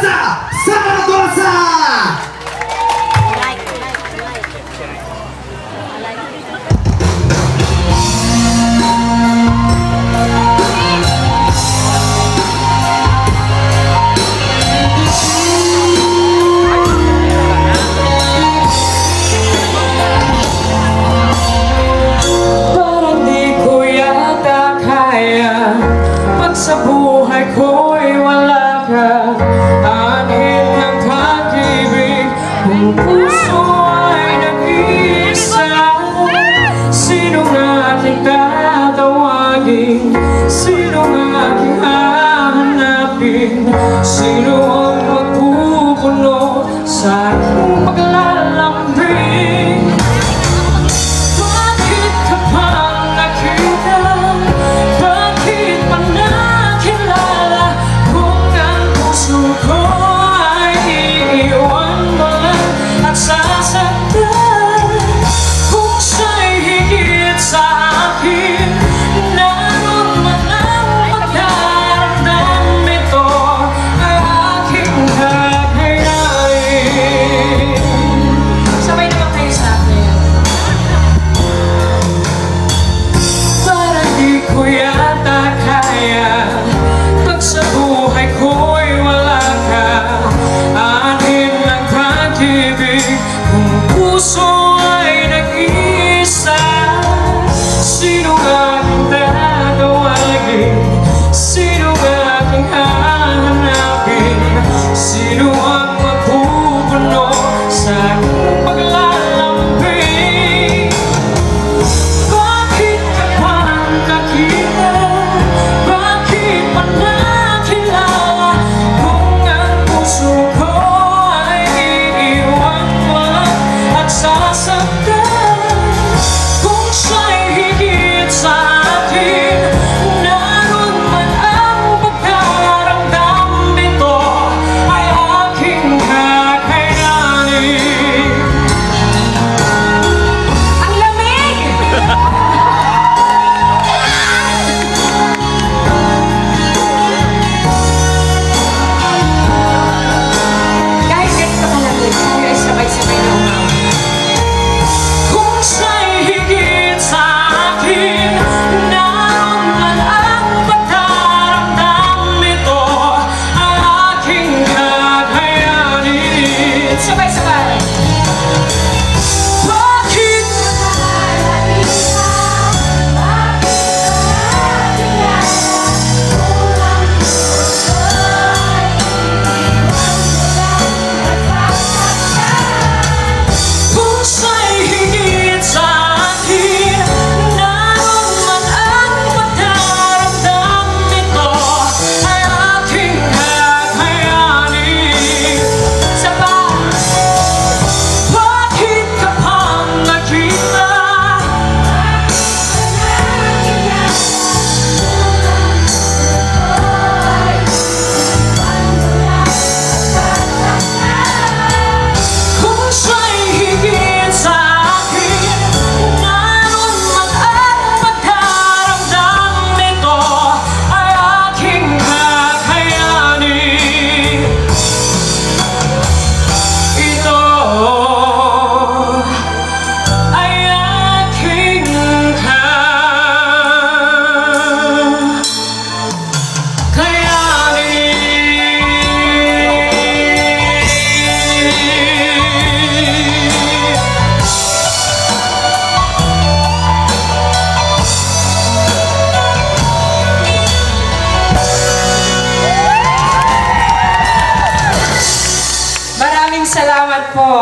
Rosa Zaragoza! Sa buhay ko'y wala ka, anhin ng pag-ibig, kung puso ay nag-iisa. Sino nga aking tatawagin? Sino nga aking hahanapin? Sino ang magpupuno sa aking paglalambing? Bakit ka pa nakita? Bakit pa nakilala kung ang puso ko ay iiwan mo lang at sasaktan? Kung siya'y higit sa akin, naroon man ang pagkaramdam, ito ay aking kakayanin. Sabay naman kayo sa akin. Parang di ko yata kaya, pag sa buhay ko'y wala ka, anhin ng pag-ibig, kung puso ay nag-iisa. Sino nga aking tatawagin? Sino nga aking hahanapin? Sino ang magpupuno sa aking paglalambing? Bakit ka pa nakita? Bakit pa nakilala kung ang puso ko ay iiwan mo lang at sasaktan? Kung siya'y higit sa akin, naroon man ang pagkaramdam, ito ay aking kakayanin. Ang lamig! Kahit ganito kalamig, tayo ay sabay-sabay na umaw. Kung siya'y higit sa akin, naroon man ang pagkaramdam, ito ay aking kakayanin. Sabay-sabay! Bakit kung siya'y higit sa akin, naroon man ang pagkaramdam, ito ay aking kakayanin. Sabay! Bakit ka pa nakita? Kung siya'y higit sa akin, naroon man ang pagkaramdam, ito ay aking kakayanin. Ito ay aking kakayanin. Maraming salamat po.